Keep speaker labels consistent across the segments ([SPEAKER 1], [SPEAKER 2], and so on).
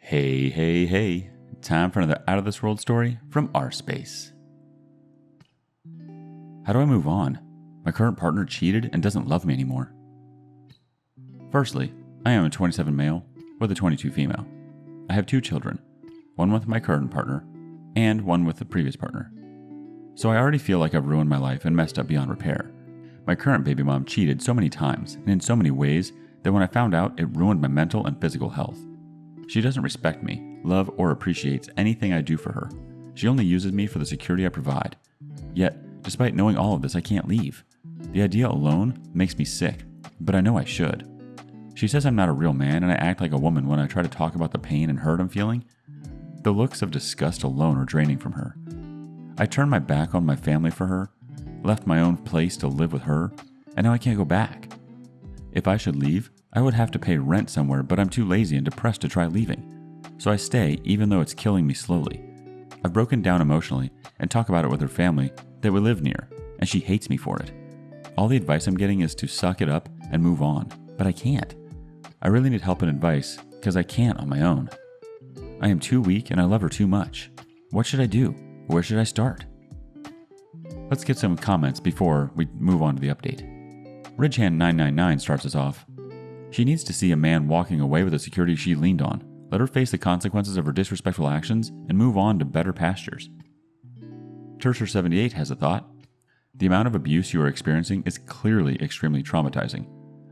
[SPEAKER 1] Hey, hey, hey. Time for another out of this world story from rSpace. How do I move on? My current partner cheated and doesn't love me anymore. Firstly, I am a 27 male with a 22 female. I have 2 children, one with my current partner and one with the previous partner. So I already feel like I've ruined my life and messed up beyond repair. My current baby mom cheated so many times and in so many ways that when I found out, it ruined my mental and physical health. She doesn't respect me, love, or appreciates anything I do for her. She only uses me for the security I provide. Yet, despite knowing all of this, I can't leave. The idea alone makes me sick, but I know I should. She says I'm not a real man and I act like a woman when I try to talk about the pain and hurt I'm feeling. The looks of disgust alone are draining from her. I turned my back on my family for her, left my own place to live with her, and now I can't go back. If I should leave, I would have to pay rent somewhere, but I'm too lazy and depressed to try leaving. So I stay even though it's killing me slowly. I've broken down emotionally and talk about it with her family that we live near, and she hates me for it. All the advice I'm getting is to suck it up and move on, but I can't. I really need help and advice because I can't on my own. I am too weak and I love her too much. What should I do? Where should I start? Let's get some comments before we move on to the update. Ridgehand999 starts us off. She needs to see a man walking away with the security she leaned on, let her face the consequences of her disrespectful actions, and move on to better pastures. Terser78 has a thought. The amount of abuse you are experiencing is clearly extremely traumatizing.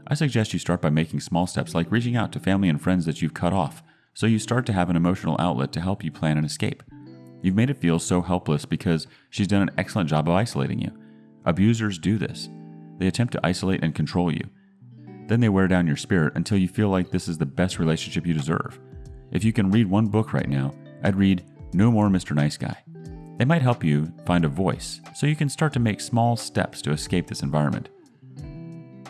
[SPEAKER 1] I suggest you start by making small steps like reaching out to family and friends that you've cut off, so you start to have an emotional outlet to help you plan an escape. You've made it feel so helpless because she's done an excellent job of isolating you. Abusers do this. They attempt to isolate and control you. Then they wear down your spirit until you feel like this is the best relationship you deserve. If you can read one book right now, I'd read No More Mr. Nice Guy. It might help you find a voice so you can start to make small steps to escape this environment.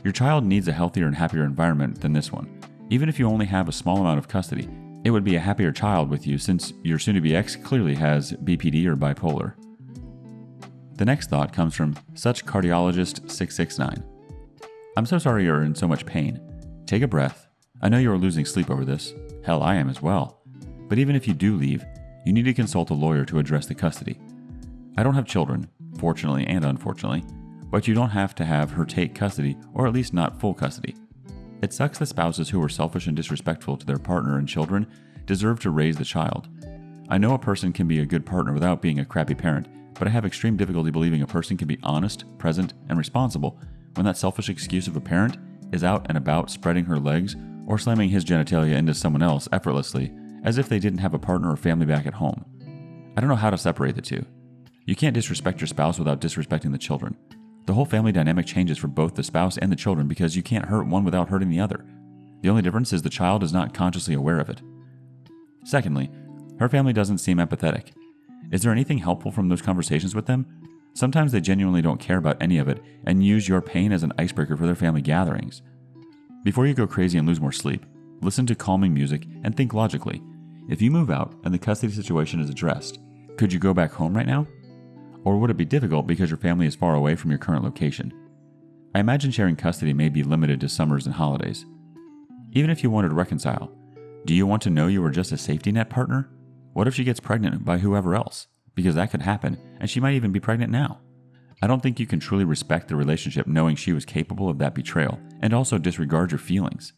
[SPEAKER 1] Your child needs a healthier and happier environment than this one. Even if you only have a small amount of custody, it would be a happier child with you since your soon-to-be ex clearly has BPD or bipolar. The next thought comes from Such Cardiologist 669. I'm so sorry you're in so much pain. Take a breath. I know you are losing sleep over this. Hell, I am as well. But even if you do leave, you need to consult a lawyer to address the custody. I don't have children, fortunately and unfortunately, but you don't have to have her take custody, or at least not full custody. It sucks that spouses who are selfish and disrespectful to their partner and children deserve to raise the child. I know a person can be a good partner without being a crappy parent, but I have extreme difficulty believing a person can be honest, present, and responsible when that selfish excuse of a parent is out and about spreading her legs or slamming his genitalia into someone else effortlessly as if they didn't have a partner or family back at home. I don't know how to separate the two. You can't disrespect your spouse without disrespecting the children. The whole family dynamic changes for both the spouse and the children because you can't hurt one without hurting the other. The only difference is the child is not consciously aware of it. Secondly, her family doesn't seem empathetic. Is there anything helpful from those conversations with them? Sometimes they genuinely don't care about any of it and use your pain as an icebreaker for their family gatherings. Before you go crazy and lose more sleep, listen to calming music and think logically. If you move out and the custody situation is addressed, could you go back home right now? Or would it be difficult because your family is far away from your current location? I imagine sharing custody may be limited to summers and holidays. Even if you wanted to reconcile, do you want to know you were just a safety net partner? What if she gets pregnant by whoever else? Because that could happen, and she might even be pregnant now. I don't think you can truly respect the relationship knowing she was capable of that betrayal, and also disregard your feelings.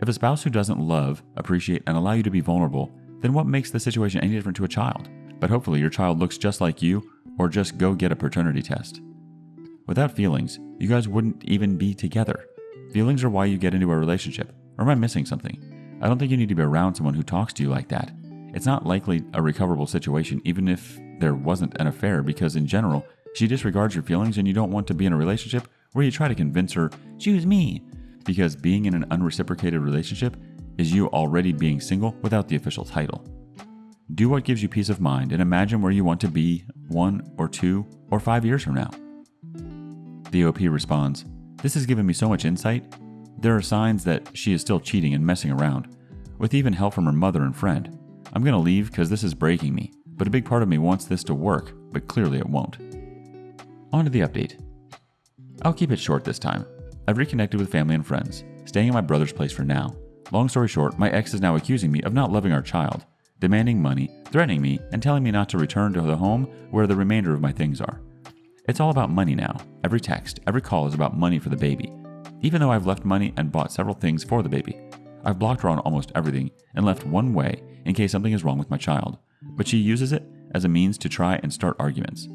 [SPEAKER 1] If a spouse who doesn't love, appreciate, and allow you to be vulnerable, then what makes the situation any different to a child? But hopefully your child looks just like you, or just go get a paternity test. Without feelings, you guys wouldn't even be together. Feelings are why you get into a relationship. Or am I missing something? I don't think you need to be around someone who talks to you like that. It's not likely a recoverable situation even if there wasn't an affair because in general, she disregards your feelings and you don't want to be in a relationship where you try to convince her, choose me. Because being in an unreciprocated relationship is you already being single without the official title. Do what gives you peace of mind and imagine where you want to be 1 or 2 or 5 years from now. The OP responds, this has given me so much insight. There are signs that she is still cheating and messing around, with even help from her mother and friend. I'm going to leave because this is breaking me, but a big part of me wants this to work, but clearly it won't. On to the update. I'll keep it short this time. I've reconnected with family and friends, staying at my brother's place for now. Long story short, my ex is now accusing me of not loving our child, demanding money, threatening me, and telling me not to return to the home where the remainder of my things are. It's all about money now. Every text, every call is about money for the baby. Even though I've left money and bought several things for the baby, I've blocked her on almost everything and left one way in case something is wrong with my child, but she uses it as a means to try and start arguments.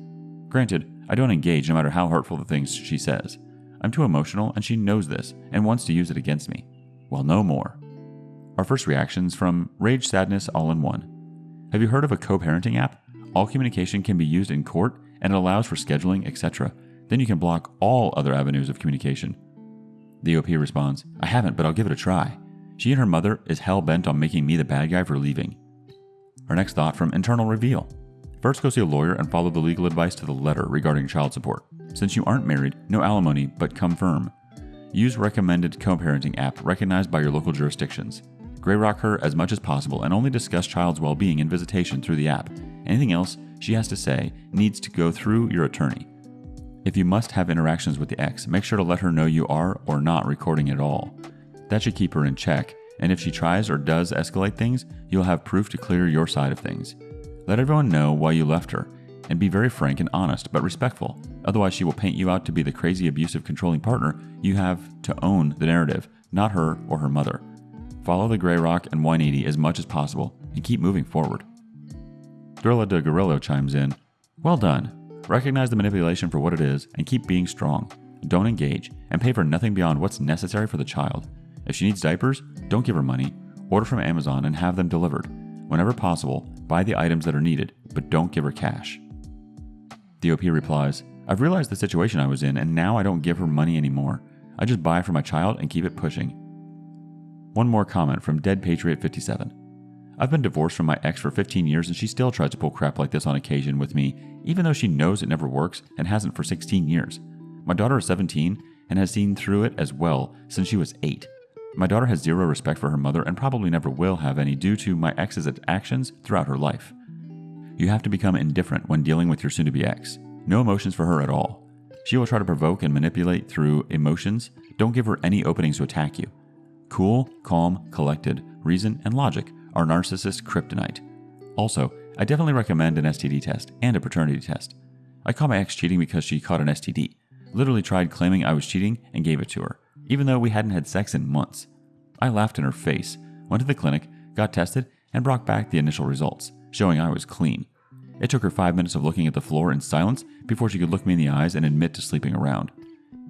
[SPEAKER 1] Granted, I don't engage no matter how hurtful the things she says. I'm too emotional and she knows this and wants to use it against me. Well, no more. Our first reactions from Rage Sadness All in One. Have you heard of a co-parenting app? All communication can be used in court and it allows for scheduling, etc. Then you can block all other avenues of communication. The OP responds, I haven't, but I'll give it a try. She and her mother is hell-bent on making me the bad guy for leaving. Our next thought from Internal Reveal. First, go see a lawyer and follow the legal advice to the letter regarding child support. Since you aren't married, no alimony, but come firm. Use recommended co-parenting app recognized by your local jurisdictions. Grey rock her as much as possible and only discuss child's well-being and visitation through the app. Anything else she has to say needs to go through your attorney. If you must have interactions with the ex, make sure to let her know you are or not recording at all. That should keep her in check, and if she tries or does escalate things, you'll have proof to clear your side of things. Let everyone know why you left her, and be very frank and honest, but respectful. Otherwise, she will paint you out to be the crazy, abusive, controlling partner. You have to own the narrative, not her or her mother. Follow the Grey Rock and 180 as much as possible, and keep moving forward. Gorilla de Gorillo chimes in, well done. Recognize the manipulation for what it is, and keep being strong. Don't engage, and pay for nothing beyond what's necessary for the child. If she needs diapers, don't give her money. Order from Amazon and have them delivered. Whenever possible, buy the items that are needed, but don't give her cash. DOP replies, I've realized the situation I was in, and now I don't give her money anymore. I just buy for my child and keep it pushing. One more comment from Dead Patriot 57. I've been divorced from my ex for 15 years and she still tries to pull crap like this on occasion with me, even though she knows it never works and hasn't for 16 years. My daughter is 17 and has seen through it as well since she was 8. My daughter has zero respect for her mother and probably never will have any due to my ex's actions throughout her life. You have to become indifferent when dealing with your soon-to-be ex. No emotions for her at all. She will try to provoke and manipulate through emotions. Don't give her any openings to attack you. Cool, calm, collected, reason, and logic are narcissist kryptonite. Also, I definitely recommend an STD test and a paternity test. I caught my ex cheating because she caught an STD. Literally tried claiming I was cheating and gave it to her, even though we hadn't had sex in months. I laughed in her face, went to the clinic, got tested, and brought back the initial results, showing I was clean. It took her 5 minutes of looking at the floor in silence before she could look me in the eyes and admit to sleeping around.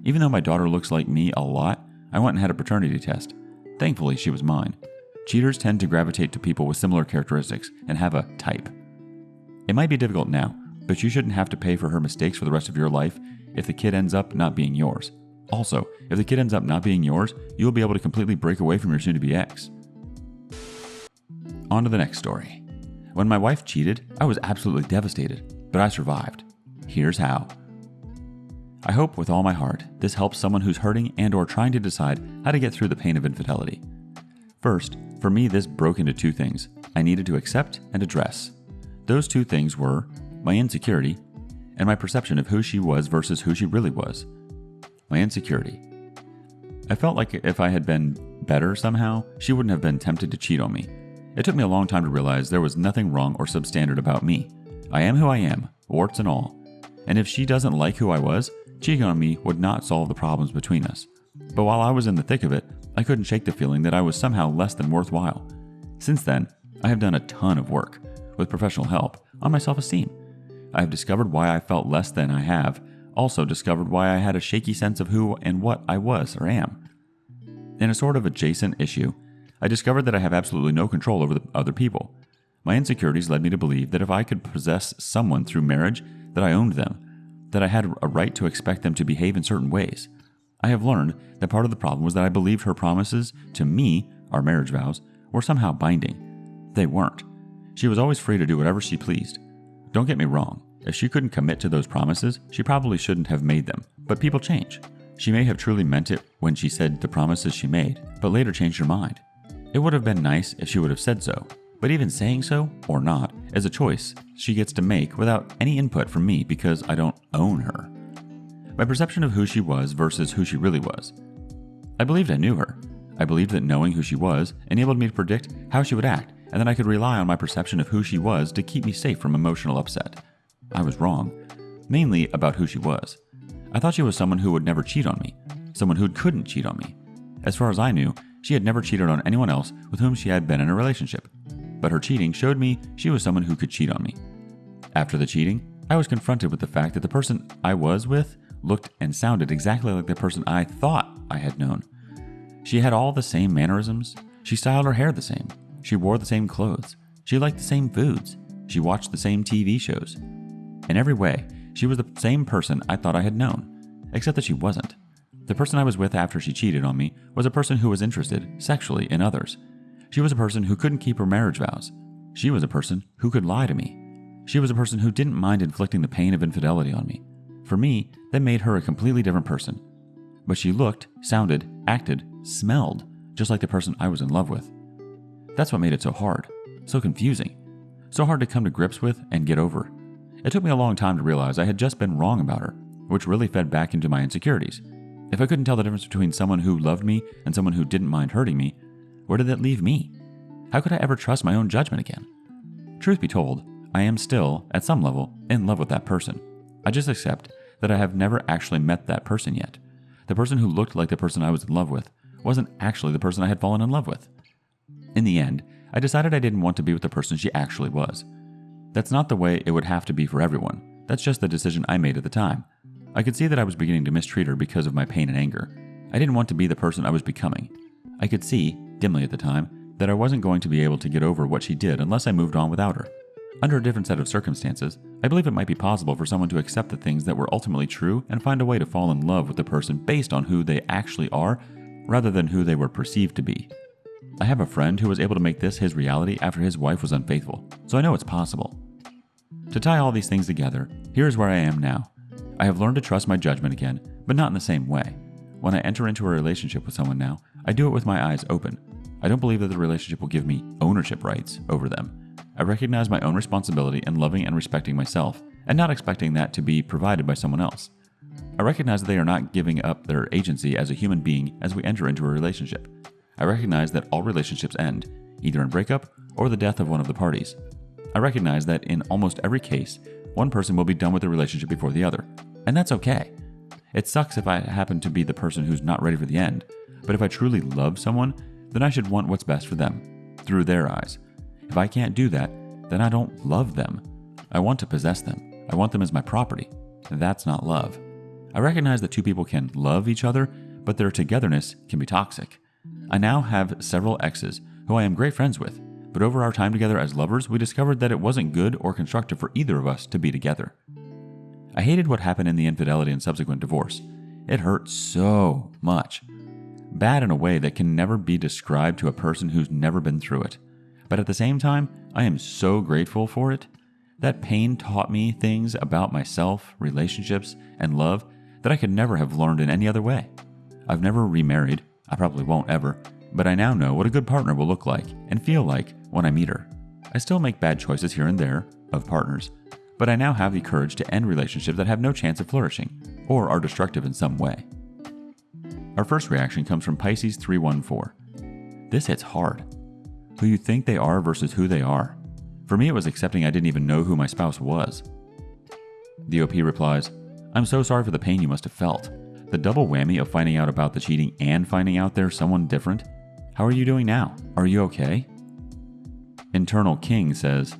[SPEAKER 1] Even though my daughter looks like me a lot, I went and had a paternity test. Thankfully, she was mine. Cheaters tend to gravitate to people with similar characteristics and have a type. It might be difficult now, but you shouldn't have to pay for her mistakes for the rest of your life if the kid ends up not being yours. Also, if the kid ends up not being yours, you'll be able to completely break away from your soon-to-be ex. On to the next story. When my wife cheated, I was absolutely devastated, but I survived. Here's how. I hope with all my heart this helps someone who's hurting and or trying to decide how to get through the pain of infidelity. First, for me this broke into two things I needed to accept and address. Those two things were my insecurity and my perception of who she was versus who she really was. My insecurity. I felt like if I had been better somehow, she wouldn't have been tempted to cheat on me. It took me a long time to realize there was nothing wrong or substandard about me. I am who I am, warts and all. And if she doesn't like who I was, cheating on me would not solve the problems between us. But while I was in the thick of it, I couldn't shake the feeling that I was somehow less than worthwhile. Since then, I have done a ton of work, with professional help, on my self-esteem. I have discovered why I felt less than I have, also discovered why I had a shaky sense of who and what I was or am. In a sort of adjacent issue, I discovered that I have absolutely no control over the other people. My insecurities led me to believe that if I could possess someone through marriage, that I owned them, that I had a right to expect them to behave in certain ways. I have learned that part of the problem was that I believed her promises to me, our marriage vows, were somehow binding. They weren't. She was always free to do whatever she pleased. Don't get me wrong. If she couldn't commit to those promises, she probably shouldn't have made them. But people change. She may have truly meant it when she said the promises she made, but later changed her mind. It would have been nice if she would have said so. But even saying so, or not, is a choice she gets to make without any input from me because I don't own her. My perception of who she was versus who she really was. I believed I knew her. I believed that knowing who she was enabled me to predict how she would act, and that I could rely on my perception of who she was to keep me safe from emotional upset. I was wrong, mainly about who she was. I thought she was someone who would never cheat on me, someone who couldn't cheat on me. As far as I knew, she had never cheated on anyone else with whom she had been in a relationship, but her cheating showed me she was someone who could cheat on me. After the cheating, I was confronted with the fact that the person I was with looked and sounded exactly like the person I thought I had known. She had all the same mannerisms. She styled her hair the same. She wore the same clothes. She liked the same foods. She watched the same TV shows. In every way, she was the same person I thought I had known, except that she wasn't. The person I was with after she cheated on me was a person who was interested sexually in others. She was a person who couldn't keep her marriage vows. She was a person who could lie to me. She was a person who didn't mind inflicting the pain of infidelity on me. For me, that made her a completely different person. But she looked, sounded, acted, smelled just like the person I was in love with. That's what made it so hard, so confusing, so hard to come to grips with and get over. It took me a long time to realize I had just been wrong about her, which really fed back into my insecurities. If I couldn't tell the difference between someone who loved me and someone who didn't mind hurting me, where did that leave me? How could I ever trust my own judgment again? Truth be told, I am still, at some level, in love with that person. I just accept that I have never actually met that person yet. The person who looked like the person I was in love with wasn't actually the person I had fallen in love with. In the end, I decided I didn't want to be with the person she actually was. That's not the way it would have to be for everyone. That's just the decision I made at the time. I could see that I was beginning to mistreat her because of my pain and anger. I didn't want to be the person I was becoming. I could see, dimly at the time, that I wasn't going to be able to get over what she did unless I moved on without her. Under a different set of circumstances, I believe it might be possible for someone to accept the things that were ultimately true and find a way to fall in love with the person based on who they actually are, rather than who they were perceived to be. I have a friend who was able to make this his reality after his wife was unfaithful, so I know it's possible. To tie all these things together, here's where I am now. I have learned to trust my judgment again, but not in the same way. When I enter into a relationship with someone now, I do it with my eyes open. I don't believe that the relationship will give me ownership rights over them. I recognize my own responsibility in loving and respecting myself, and not expecting that to be provided by someone else. I recognize that they are not giving up their agency as a human being as we enter into a relationship. I recognize that all relationships end, either in breakup or the death of one of the parties. I recognize that in almost every case, one person will be done with the relationship before the other, and that's okay. It sucks if I happen to be the person who's not ready for the end, but if I truly love someone, then I should want what's best for them, through their eyes. If I can't do that, then I don't love them. I want to possess them. I want them as my property. That's not love. I recognize that two people can love each other, but their togetherness can be toxic. I now have several exes who I am great friends with, but over our time together as lovers, we discovered that it wasn't good or constructive for either of us to be together. I hated what happened in the infidelity and subsequent divorce. It hurt so much. Bad in a way that can never be described to a person who's never been through it. But at the same time, I am so grateful for it. That pain taught me things about myself, relationships, and love that I could never have learned in any other way. I've never remarried. I probably won't ever, but I now know what a good partner will look like and feel like when I meet her. I still make bad choices here and there, of partners, but I now have the courage to end relationships that have no chance of flourishing, or are destructive in some way. Our first reaction comes from Pisces 314. This hits hard. Who you think they are versus who they are. For me, it was accepting I didn't even know who my spouse was. The OP replies, I'm so sorry for the pain you must have felt. The double whammy of finding out about the cheating and finding out there's someone different. How are you doing now? Are you okay? Internal King says,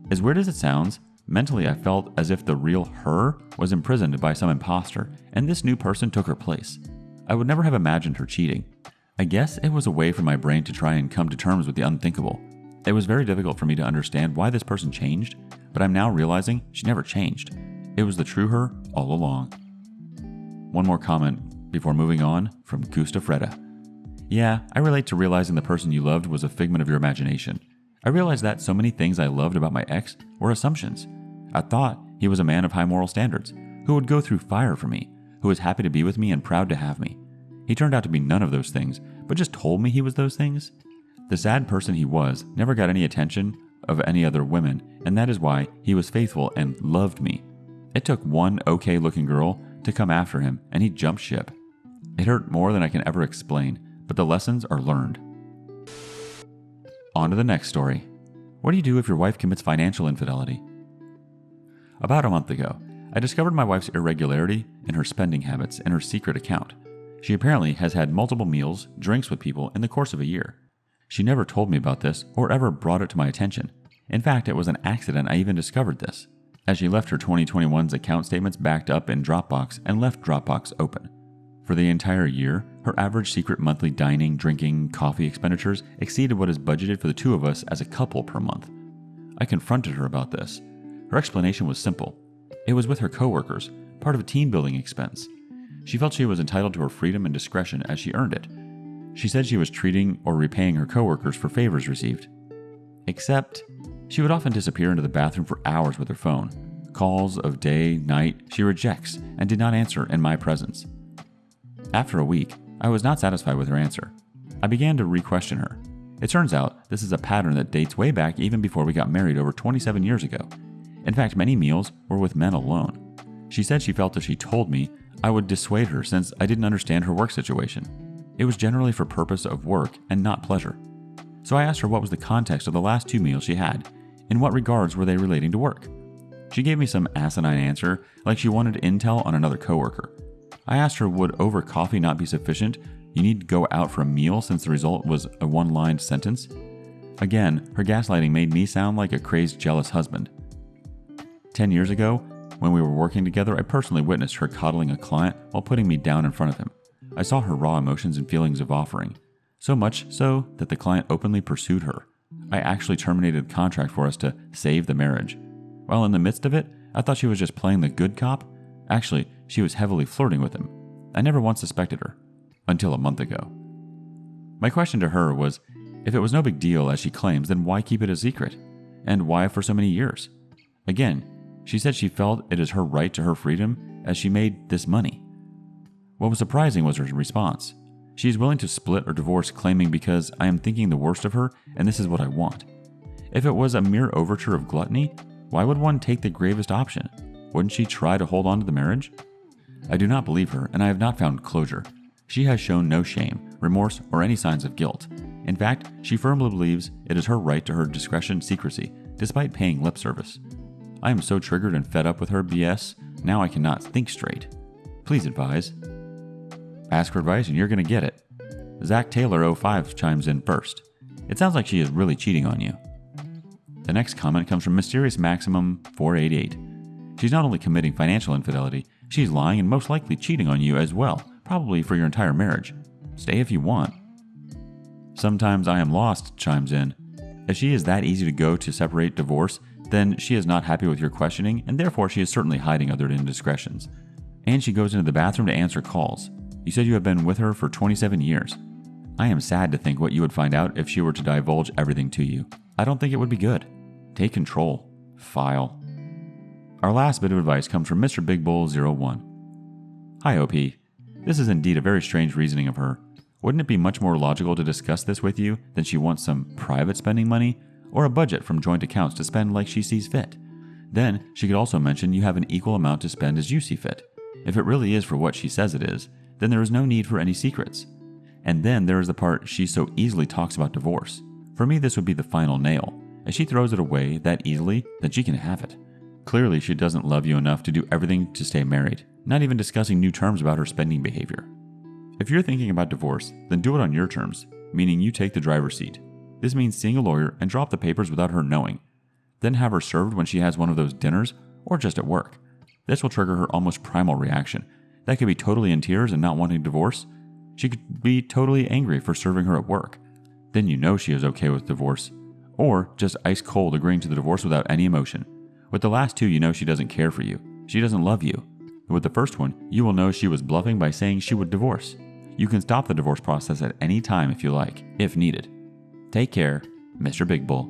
[SPEAKER 1] as weird as it sounds, mentally I felt as if the real her was imprisoned by some imposter and this new person took her place. I would never have imagined her cheating. I guess it was a way for my brain to try and come to terms with the unthinkable. It was very difficult for me to understand why this person changed, but I'm now realizing she never changed. It was the true her all along. One more comment before moving on from Gustafreda. Yeah, I relate to realizing the person you loved was a figment of your imagination. I realized that so many things I loved about my ex were assumptions. I thought he was a man of high moral standards, who would go through fire for me, who was happy to be with me and proud to have me. He turned out to be none of those things, but just told me he was those things. The sad person he was never got any attention of any other women, and that is why he was faithful and loved me. It took one okay-looking girl to come after him, and he jumped ship. It hurt more than I can ever explain, but the lessons are learned. On to the next story. What do you do if your wife commits financial infidelity? About a month ago, I discovered my wife's irregularity in her spending habits in her secret account. She apparently has had multiple meals, drinks with people in the course of a year. She never told me about this or ever brought it to my attention. In fact, it was an accident I even discovered this, as she left her 2021's account statements backed up in Dropbox and left Dropbox open. For the entire year, her average secret monthly dining, drinking, coffee expenditures exceeded what is budgeted for the two of us as a couple per month. I confronted her about this. Her explanation was simple. It was with her coworkers, part of a team-building expense. She felt she was entitled to her freedom and discretion as she earned it. She said she was treating or repaying her coworkers for favors received. Except, she would often disappear into the bathroom for hours with her phone. Calls of day, night, she rejects and did not answer in my presence. After a week, I was not satisfied with her answer. I began to re-question her. It turns out this is a pattern that dates way back even before we got married over 27 years ago. In fact, many meals were with men alone. She said she felt if she told me, I would dissuade her since I didn't understand her work situation. It was generally for purpose of work and not pleasure. So I asked her what was the context of the last 2 meals she had. In what regards were they relating to work? She gave me some asinine answer, like she wanted intel on another coworker. I asked her, would over coffee not be sufficient? You need to go out for a meal since the result was a one-lined sentence? Again, her gaslighting made me sound like a crazed, jealous husband. 10 years ago, when we were working together, I personally witnessed her coddling a client while putting me down in front of him. I saw her raw emotions and feelings of offering, so much so that the client openly pursued her. I actually terminated the contract for us to save the marriage. While in the midst of it, I thought she was just playing the good cop. Actually, she was heavily flirting with him. I never once suspected her, until a month ago. My question to her was, if it was no big deal as she claims, then why keep it a secret? And why for so many years? Again, she said she felt it is her right to her freedom as she made this money. What was surprising was her response. She is willing to split or divorce, claiming because I am thinking the worst of her and this is what I want. If it was a mere overture of gluttony, why would one take the gravest option? Wouldn't she try to hold on to the marriage? I do not believe her, and I have not found closure. She has shown no shame, remorse, or any signs of guilt. In fact, she firmly believes it is her right to her discretion secrecy, despite paying lip service. I am so triggered and fed up with her BS, now I cannot think straight. Please advise. Ask for advice and you're going to get it. Zach Taylor 05 chimes in first. It sounds like she is really cheating on you. The next comment comes from Mysterious Maximum 488. She's not only committing financial infidelity, she's lying and most likely cheating on you as well, probably for your entire marriage. Stay if you want. Sometimes I am lost chimes in. If she is that easy to go to separate divorce, then she is not happy with your questioning, and therefore she is certainly hiding other indiscretions. And she goes into the bathroom to answer calls. You said you have been with her for 27 years. I am sad to think what you would find out if she were to divulge everything to you. I don't think it would be good. Take control. File. Our last bit of advice comes from Mr. Big Bull 01. Hi OP. This is indeed a very strange reasoning of her. Wouldn't it be much more logical to discuss this with you than she wants some private spending money or a budget from joint accounts to spend like she sees fit? Then she could also mention you have an equal amount to spend as you see fit. If it really is for what she says it is, then there is no need for any secrets. And then there is the part she so easily talks about divorce. For me, this would be the final nail. If she throws it away that easily, then she can have it. Clearly, she doesn't love you enough to do everything to stay married, not even discussing new terms about her spending behavior. If you're thinking about divorce, then do it on your terms, meaning you take the driver's seat. This means seeing a lawyer and drop the papers without her knowing. Then have her served when she has one of those dinners or just at work. This will trigger her almost primal reaction. That could be totally in tears and not wanting divorce. She could be totally angry for serving her at work. Then you know she is okay with divorce. Or just ice cold agreeing to the divorce without any emotion. With the last two, you know she doesn't care for you. She doesn't love you. With the first one, you will know she was bluffing by saying she would divorce. You can stop the divorce process at any time if you like, if needed. Take care, Mr. Big Bull.